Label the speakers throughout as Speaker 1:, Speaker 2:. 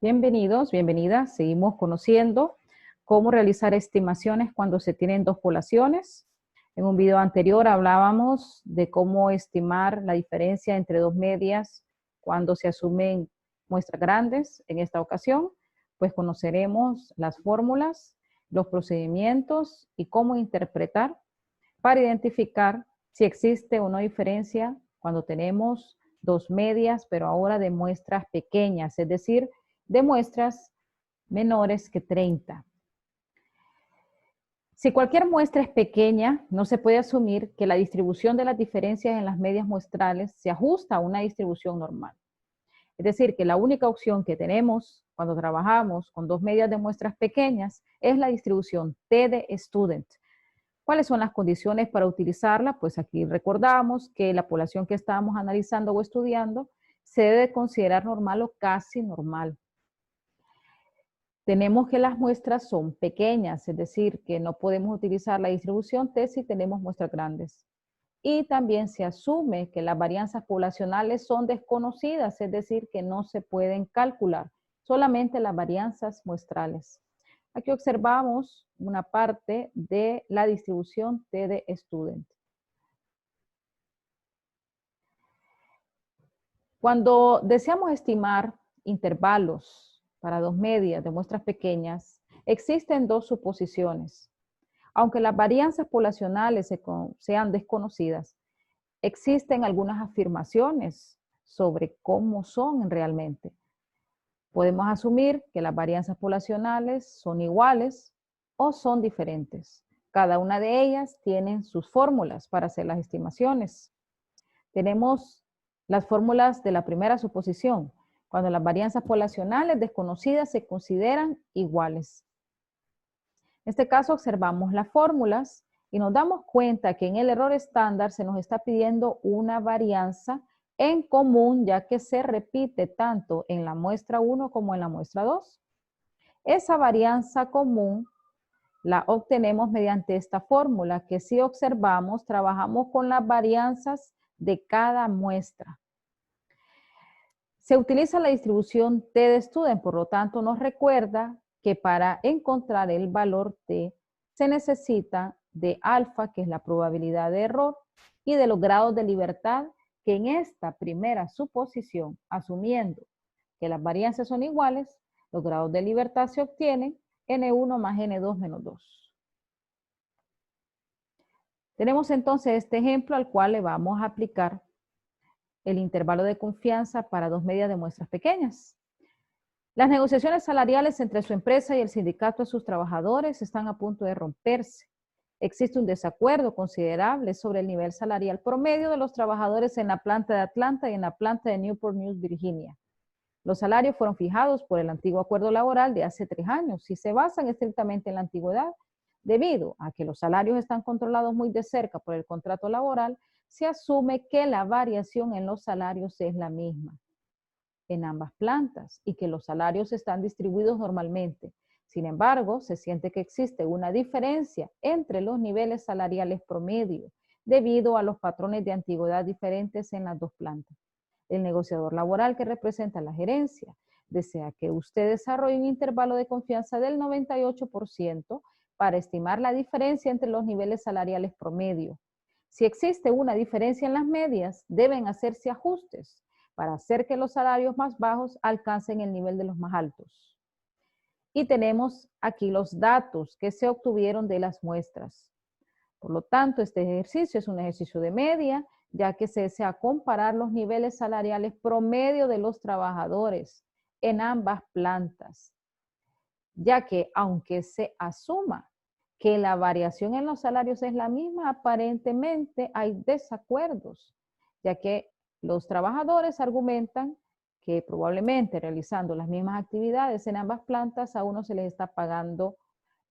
Speaker 1: Bienvenidos, bienvenidas. Seguimos conociendo cómo realizar estimaciones cuando se tienen dos poblaciones. En un video anterior hablábamos de cómo estimar la diferencia entre dos medias cuando se asumen muestras grandes. En esta ocasión, pues conoceremos las fórmulas, los procedimientos y cómo interpretar para identificar si existe o no diferencia cuando tenemos dos medias, pero ahora de muestras pequeñas, es decir, de muestras menores que 30. Si cualquier muestra es pequeña, no se puede asumir que la distribución de las diferencias en las medias muestrales se ajusta a una distribución normal. Es decir, que la única opción que tenemos cuando trabajamos con dos medias de muestras pequeñas es la distribución T de student. ¿Cuáles son las condiciones para utilizarla? Pues aquí recordamos que la población que estábamos analizando o estudiando se debe considerar normal o casi normal. Tenemos que las muestras son pequeñas, es decir, que no podemos utilizar la distribución T si tenemos muestras grandes. Y también se asume que las varianzas poblacionales son desconocidas, es decir, que no se pueden calcular, solamente las varianzas muestrales. Aquí observamos una parte de la distribución T de student. Cuando deseamos estimar intervalos para dos medias de muestras pequeñas, existen dos suposiciones. Aunque las varianzas poblacionales sean desconocidas, existen algunas afirmaciones sobre cómo son realmente. Podemos asumir que las varianzas poblacionales son iguales o son diferentes. Cada una de ellas tiene sus fórmulas para hacer las estimaciones. Tenemos las fórmulas de la primera suposición, cuando las varianzas poblacionales desconocidas se consideran iguales. En este caso observamos las fórmulas y nos damos cuenta que en el error estándar se nos está pidiendo una varianza en común, ya que se repite tanto en la muestra 1 como en la muestra 2. Esa varianza común la obtenemos mediante esta fórmula, que si observamos, trabajamos con las varianzas de cada muestra. Se utiliza la distribución T de student, por lo tanto nos recuerda que para encontrar el valor T se necesita de alfa, que es la probabilidad de error, y de los grados de libertad, que en esta primera suposición, asumiendo que las varianzas son iguales, los grados de libertad se obtienen N1 más N2 menos 2. Tenemos entonces este ejemplo al cual le vamos a aplicar el intervalo de confianza para dos medias de muestras pequeñas. Las negociaciones salariales entre su empresa y el sindicato de sus trabajadores están a punto de romperse. Existe un desacuerdo considerable sobre el nivel salarial promedio de los trabajadores en la planta de Atlanta y en la planta de Newport News, Virginia. Los salarios fueron fijados por el antiguo acuerdo laboral de hace 3 años y se basan estrictamente en la antigüedad. Debido a que los salarios están controlados muy de cerca por el contrato laboral, se asume que la variación en los salarios es la misma en ambas plantas y que los salarios están distribuidos normalmente. Sin embargo, se siente que existe una diferencia entre los niveles salariales promedio debido a los patrones de antigüedad diferentes en las dos plantas. El negociador laboral que representa la gerencia desea que usted desarrolle un intervalo de confianza del 98% para estimar la diferencia entre los niveles salariales promedio. Si existe una diferencia en las medias, deben hacerse ajustes para hacer que los salarios más bajos alcancen el nivel de los más altos. Y tenemos aquí los datos que se obtuvieron de las muestras. Por lo tanto, este ejercicio es un ejercicio de media, ya que se desea comparar los niveles salariales promedio de los trabajadores en ambas plantas, ya que aunque se asuma que la variación en los salarios es la misma, aparentemente hay desacuerdos, ya que los trabajadores argumentan que probablemente realizando las mismas actividades en ambas plantas a uno se les está pagando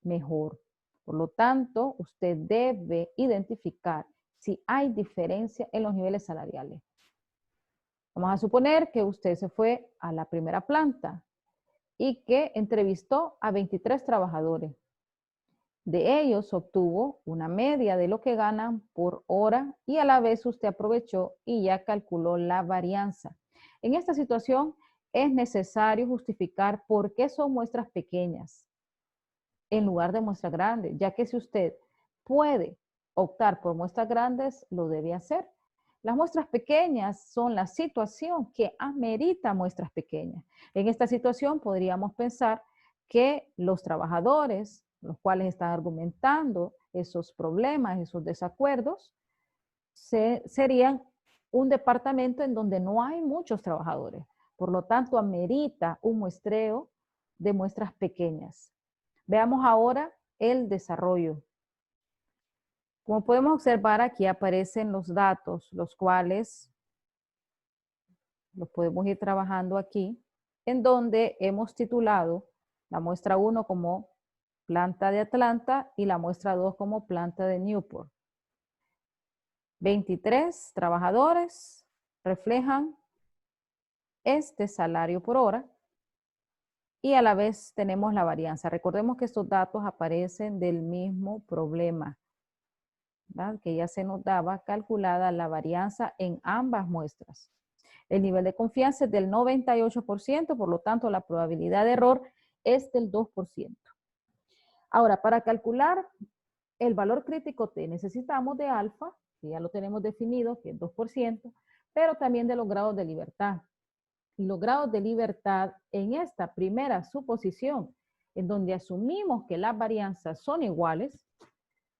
Speaker 1: mejor. Por lo tanto, usted debe identificar si hay diferencia en los niveles salariales. Vamos a suponer que usted se fue a la primera planta y que entrevistó a 23 trabajadores. De ellos obtuvo una media de lo que ganan por hora y a la vez usted aprovechó y ya calculó la varianza. En esta situación, es necesario justificar por qué son muestras pequeñas en lugar de muestras grandes, ya que si usted puede optar por muestras grandes, lo debe hacer. Las muestras pequeñas son la situación que amerita muestras pequeñas. En esta situación podríamos pensar que los trabajadores, los cuales están argumentando esos problemas, esos desacuerdos, serían un departamento en donde no hay muchos trabajadores. Por lo tanto, amerita un muestreo de muestras pequeñas. Veamos ahora el desarrollo. Como podemos observar, aquí aparecen los datos, los cuales los podemos ir trabajando aquí, en donde hemos titulado la muestra 1 como planta de Atlanta y la muestra 2 como planta de Newport. 23 trabajadores reflejan este salario por hora y a la vez tenemos la varianza. Recordemos que estos datos aparecen del mismo problema, ¿verdad? Que ya se nos daba calculada la varianza en ambas muestras. El nivel de confianza es del 98%, por lo tanto la probabilidad de error es del 2%. Ahora, para calcular el valor crítico T necesitamos de alfa, que ya lo tenemos definido, que es 2%, pero también de los grados de libertad. Y los grados de libertad en esta primera suposición, en donde asumimos que las varianzas son iguales,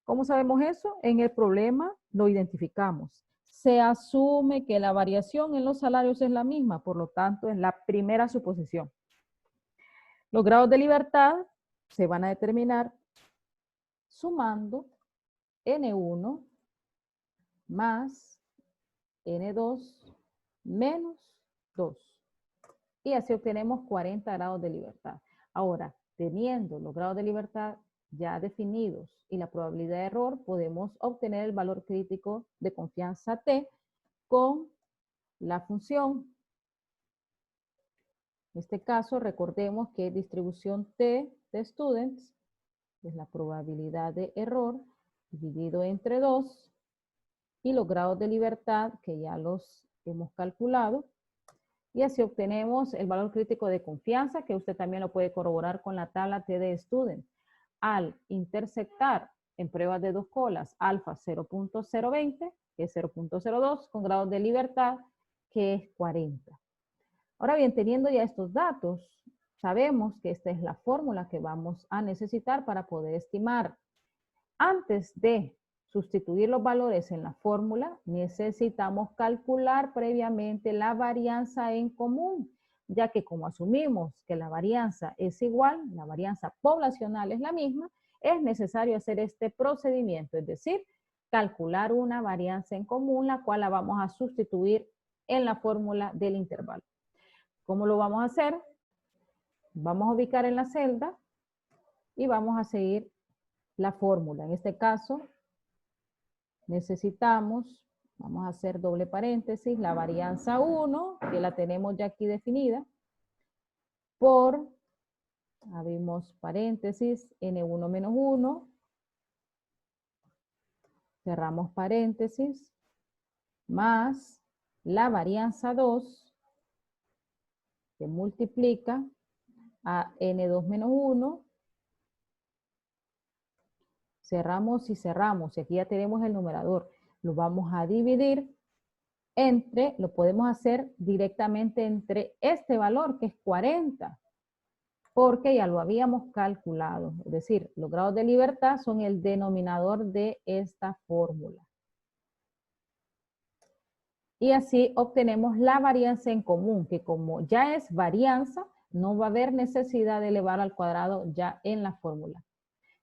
Speaker 1: ¿cómo sabemos eso? En el problema lo identificamos. Se asume que la variación en los salarios es la misma, por lo tanto, es la primera suposición. Los grados de libertad se van a determinar sumando N1 más N2 menos 2. Y así obtenemos 40 grados de libertad. Ahora, teniendo los grados de libertad ya definidos y la probabilidad de error, podemos obtener el valor crítico de confianza T con la función. En este caso, recordemos que distribución T de students es la probabilidad de error dividido entre 2 y los grados de libertad que ya los hemos calculado. Y así obtenemos el valor crítico de confianza, que usted también lo puede corroborar con la tabla T de student. Al intersectar en pruebas de dos colas alfa 0.020, que es 0.02, con grados de libertad, que es 40. Ahora bien, teniendo ya estos datos, sabemos que esta es la fórmula que vamos a necesitar para poder estimar. Antes de sustituir los valores en la fórmula, necesitamos calcular previamente la varianza en común, ya que como asumimos que la varianza es igual, la varianza poblacional es la misma, es necesario hacer este procedimiento, es decir, calcular una varianza en común, la cual la vamos a sustituir en la fórmula del intervalo. ¿Cómo lo vamos a hacer? Vamos a ubicar en la celda y vamos a seguir la fórmula. En este caso, necesitamos, vamos a hacer doble paréntesis, la varianza 1, que la tenemos ya aquí definida, por, abrimos paréntesis, N1 menos 1, cerramos paréntesis, más la varianza 2, que multiplica a N2 menos 1, cerramos y cerramos, y aquí ya tenemos el numerador. Lo vamos a dividir entre, lo podemos hacer directamente entre este valor, que es 40, porque ya lo habíamos calculado. Es decir, los grados de libertad son el denominador de esta fórmula. Y así obtenemos la varianza en común, que como ya es varianza, no va a haber necesidad de elevar al cuadrado ya en la fórmula.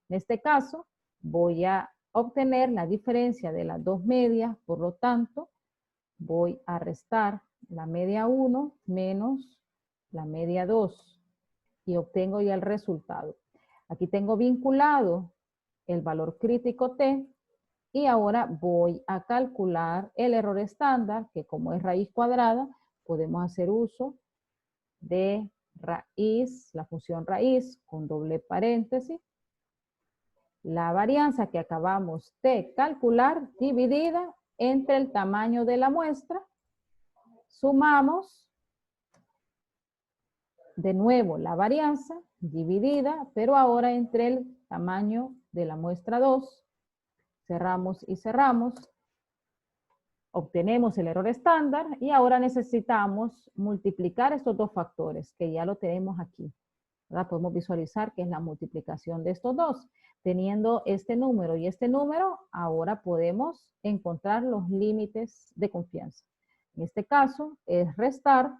Speaker 1: En este caso, voy a obtener la diferencia de las dos medias, por lo tanto, voy a restar la media 1 menos la media 2 y obtengo ya el resultado. Aquí tengo vinculado el valor crítico T y ahora voy a calcular el error estándar, que como es raíz cuadrada, podemos hacer uso de raíz, la función raíz con doble paréntesis, la varianza que acabamos de calcular dividida entre el tamaño de la muestra, sumamos de nuevo la varianza dividida, pero ahora entre el tamaño de la muestra 2. Cerramos y cerramos. Obtenemos el error estándar y ahora necesitamos multiplicar estos dos factores, que ya lo tenemos aquí. ¿Verdad? Podemos visualizar que es la multiplicación de estos dos. Teniendo este número y este número, ahora podemos encontrar los límites de confianza. En este caso es restar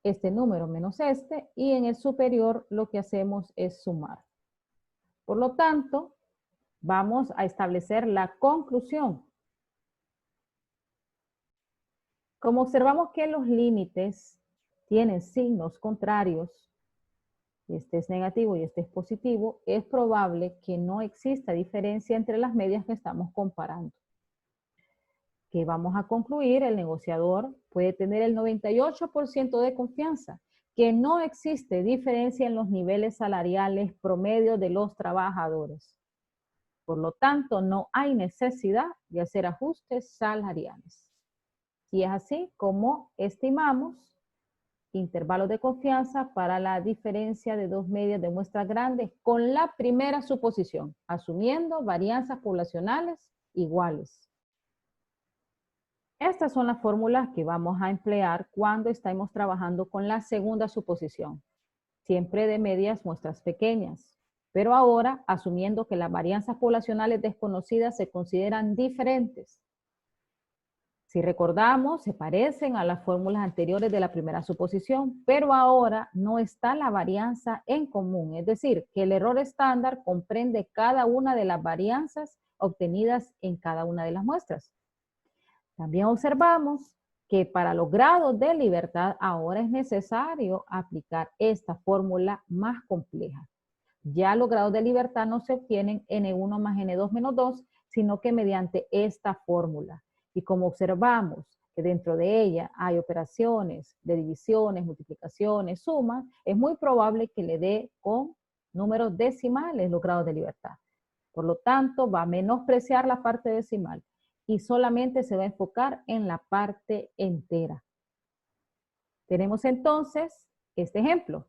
Speaker 1: este número menos este, y en el superior lo que hacemos es sumar. Por lo tanto, vamos a establecer la conclusión. Como observamos que los límites tienen signos contrarios, este es negativo y este es positivo, es probable que no exista diferencia entre las medias que estamos comparando. Que vamos a concluir, el negociador puede tener el 98% de confianza, que no existe diferencia en los niveles salariales promedio de los trabajadores. Por lo tanto, no hay necesidad de hacer ajustes salariales. Y es así como estimamos intervalos de confianza para la diferencia de dos medias de muestras grandes con la primera suposición, asumiendo varianzas poblacionales iguales. Estas son las fórmulas que vamos a emplear cuando estamos trabajando con la segunda suposición, siempre de medias muestras pequeñas, pero ahora asumiendo que las varianzas poblacionales desconocidas se consideran diferentes. Si recordamos, se parecen a las fórmulas anteriores de la primera suposición, pero ahora no está la varianza en común, es decir, que el error estándar comprende cada una de las varianzas obtenidas en cada una de las muestras. También observamos que para los grados de libertad ahora es necesario aplicar esta fórmula más compleja. Ya los grados de libertad no se obtienen N1 más N2 menos 2, sino que mediante esta fórmula. Y como observamos que dentro de ella hay operaciones de divisiones, multiplicaciones, sumas, es muy probable que le dé con números decimales los grados de libertad. Por lo tanto, va a menospreciar la parte decimal y solamente se va a enfocar en la parte entera. Tenemos entonces este ejemplo.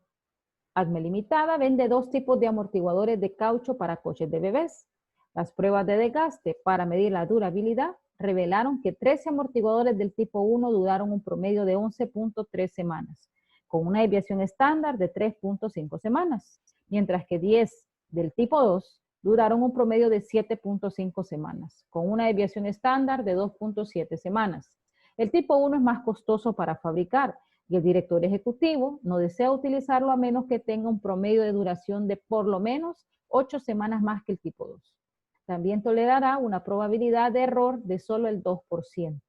Speaker 1: Acme Limitada vende dos tipos de amortiguadores de caucho para coches de bebés. Las pruebas de desgaste para medir la durabilidad revelaron que 13 amortiguadores del tipo 1 duraron un promedio de 11.3 semanas, con una desviación estándar de 3.5 semanas, mientras que 10 del tipo 2 duraron un promedio de 7.5 semanas, con una desviación estándar de 2.7 semanas. El tipo 1 es más costoso para fabricar y el director ejecutivo no desea utilizarlo a menos que tenga un promedio de duración de por lo menos 8 semanas más que el tipo 2. También tolerará una probabilidad de error de solo el 2%.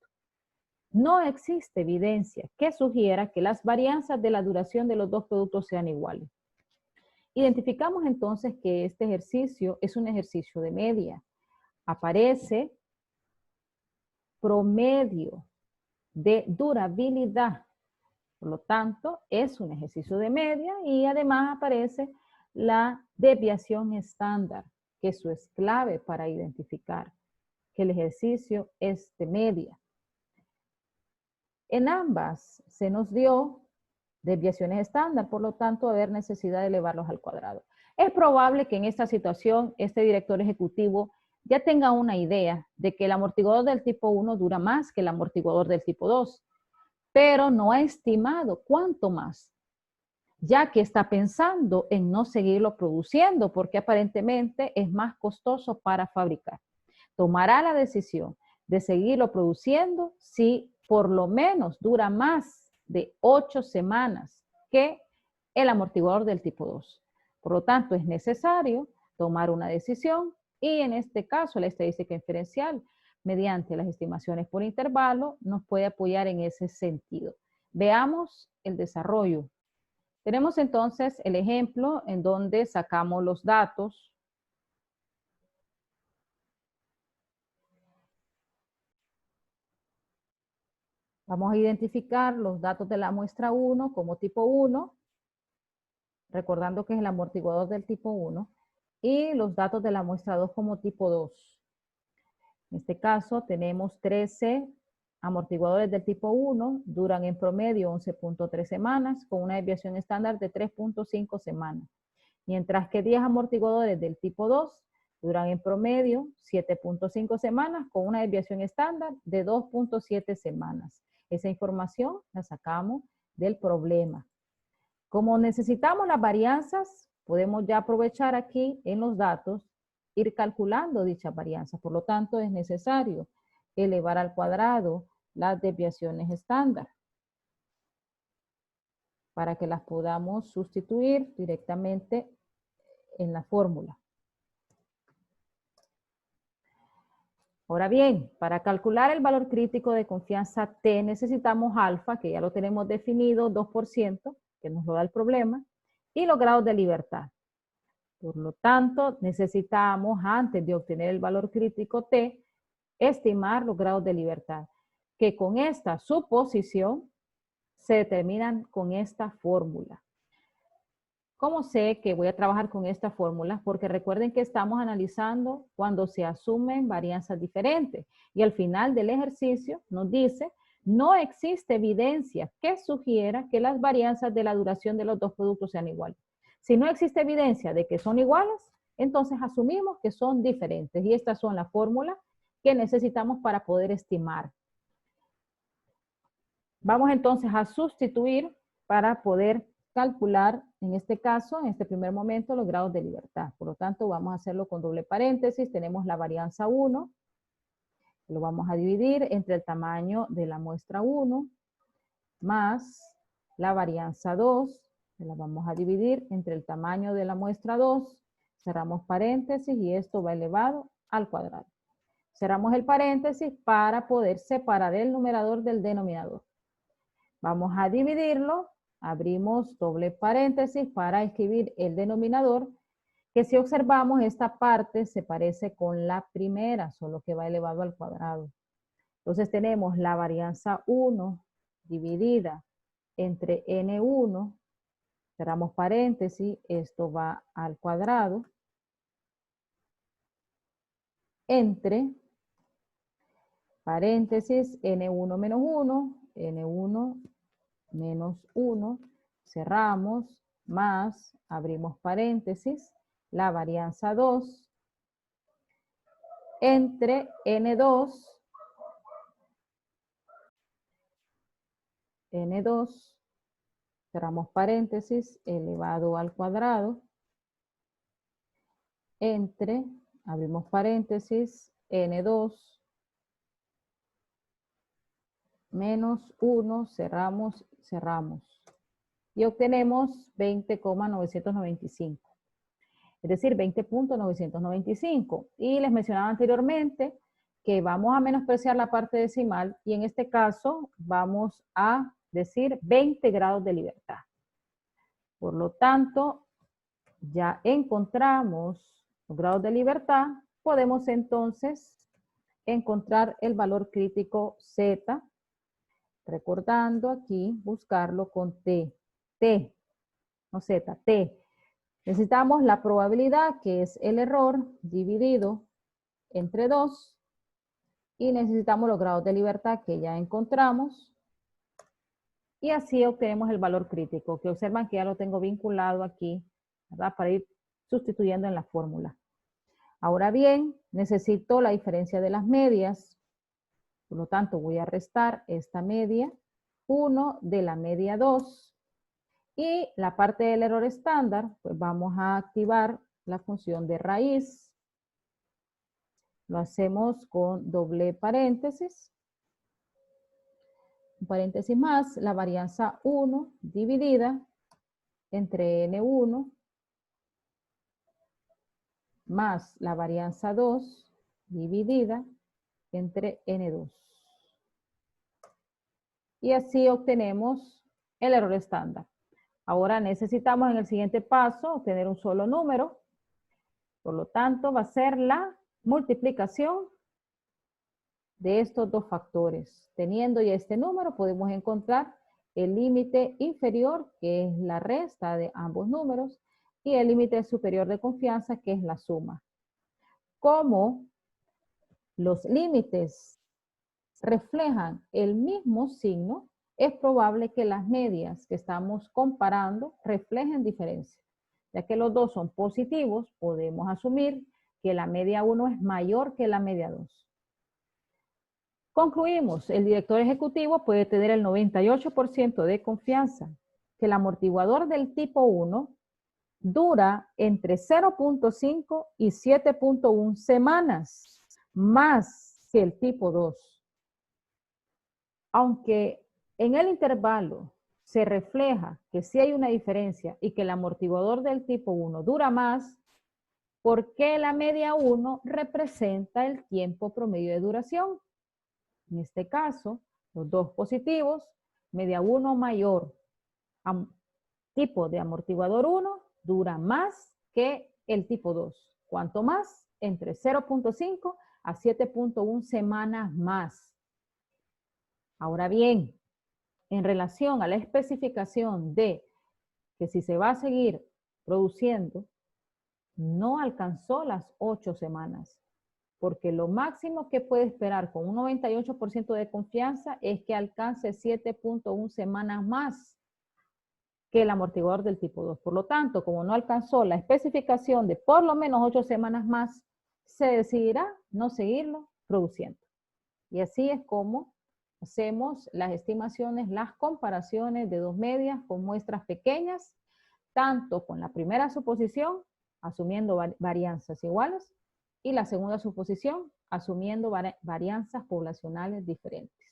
Speaker 1: No existe evidencia que sugiera que las varianzas de la duración de los dos productos sean iguales. Identificamos entonces que este ejercicio es un ejercicio de media. Aparece promedio de durabilidad. Por lo tanto, es un ejercicio de media y además aparece la desviación estándar, que eso es clave para identificar que el ejercicio es de media. En ambas se nos dio desviaciones estándar, por lo tanto, va a haber necesidad de elevarlos al cuadrado. Es probable que en esta situación este director ejecutivo ya tenga una idea de que el amortiguador del tipo 1 dura más que el amortiguador del tipo 2, pero no ha estimado cuánto más, ya que está pensando en no seguirlo produciendo porque aparentemente es más costoso para fabricar. Tomará la decisión de seguirlo produciendo si por lo menos dura más de 8 semanas que el amortiguador del tipo 2. Por lo tanto, es necesario tomar una decisión y en este caso la estadística inferencial mediante las estimaciones por intervalo nos puede apoyar en ese sentido. Veamos el desarrollo. Tenemos entonces el ejemplo en donde sacamos los datos. Vamos a identificar los datos de la muestra 1 como tipo 1, recordando que es el amortiguador del tipo 1, y los datos de la muestra 2 como tipo 2. En este caso tenemos 13 amortiguadores del tipo 1 duran en promedio 11.3 semanas con una desviación estándar de 3.5 semanas, mientras que 10 amortiguadores del tipo 2 duran en promedio 7.5 semanas con una desviación estándar de 2.7 semanas. Esa información la sacamos del problema. Como necesitamos las varianzas, podemos ya aprovechar aquí en los datos, ir calculando dichas varianzas. Por lo tanto, es necesario elevar al cuadrado las desviaciones estándar para que las podamos sustituir directamente en la fórmula. Ahora bien, para calcular el valor crítico de confianza T necesitamos alfa, que ya lo tenemos definido, 2%, que nos lo da el problema, y los grados de libertad. Por lo tanto, necesitamos, antes de obtener el valor crítico T, estimar los grados de libertad, que con esta suposición se determinan con esta fórmula. ¿Cómo sé que voy a trabajar con esta fórmula? Porque recuerden que estamos analizando cuando se asumen varianzas diferentes. Y al final del ejercicio nos dice, no existe evidencia que sugiera que las varianzas de la duración de los dos productos sean iguales. Si no existe evidencia de que son iguales, entonces asumimos que son diferentes. Y estas son las fórmulas que necesitamos para poder estimar. Vamos entonces a sustituir para poder calcular, en este caso, en este primer momento, los grados de libertad. Por lo tanto, vamos a hacerlo con doble paréntesis. Tenemos la varianza 1, lo vamos a dividir entre el tamaño de la muestra 1, más la varianza 2, que la vamos a dividir entre el tamaño de la muestra 2, cerramos paréntesis y esto va elevado al cuadrado. Cerramos el paréntesis para poder separar el numerador del denominador. Vamos a dividirlo, abrimos doble paréntesis para escribir el denominador, que si observamos esta parte se parece con la primera, solo que va elevado al cuadrado. Entonces tenemos la varianza 1 dividida entre n1, cerramos paréntesis, esto va al cuadrado, entre paréntesis n1 menos 1, n1 menos 1, cerramos, más, abrimos paréntesis, la varianza 2, entre n2, cerramos paréntesis, elevado al cuadrado, entre, abrimos paréntesis, n2, menos 1, cerramos, cerramos. Y obtenemos 20,995. Es decir, 20.995. Y les mencionaba anteriormente que vamos a menospreciar la parte decimal y en este caso vamos a decir 20 grados de libertad. Por lo tanto, ya encontramos los grados de libertad, podemos entonces encontrar el valor crítico Z, recordando aquí buscarlo con T, no Z, T. Necesitamos la probabilidad, que es el error, dividido entre 2, y necesitamos los grados de libertad que ya encontramos, y así obtenemos el valor crítico, que observan que ya lo tengo vinculado aquí, ¿verdad? Para ir sustituyendo en la fórmula. Ahora bien, necesito la diferencia de las medias, por lo tanto voy a restar esta media 1 de la media 2, y la parte del error estándar, pues vamos a activar la función de raíz. Lo hacemos con doble paréntesis. Un paréntesis más, la varianza 1 dividida entre n1 más la varianza 2 dividida entre n2. Y así obtenemos el error estándar. Ahora necesitamos en el siguiente paso obtener un solo número. Por lo tanto, va a ser la multiplicación de estos dos factores. Teniendo ya este número, podemos encontrar el límite inferior, que es la resta de ambos números, y el límite superior de confianza, que es la suma. Como los límites reflejan el mismo signo, es probable que las medias que estamos comparando reflejen diferencia. Ya que los dos son positivos, podemos asumir que la media 1 es mayor que la media 2. Concluimos, el director ejecutivo puede tener el 98% de confianza que el amortiguador del tipo 1 dura entre 0.5 y 7.1 semanas, más que el tipo 2. Aunque en el intervalo se refleja que sí hay una diferencia y que el amortiguador del tipo 1 dura más, porque la media 1 representa el tiempo promedio de duración. En este caso, los dos positivos, media 1 mayor, tipo de amortiguador 1, dura más que el tipo 2. ¿Cuánto más? Entre 0.5 a 7.1 semanas más. Ahora bien, en relación a la especificación de que si se va a seguir produciendo, no alcanzó las 8 semanas, porque lo máximo que puede esperar con un 98% de confianza es que alcance 7.1 semanas más que el amortiguador del tipo 2. Por lo tanto, como no alcanzó la especificación de por lo menos 8 semanas más, se decidirá no seguirlo produciendo. Y así es como hacemos las estimaciones, las comparaciones de dos medias con muestras pequeñas, tanto con la primera suposición, asumiendo varianzas iguales, y la segunda suposición, asumiendo varianzas poblacionales diferentes.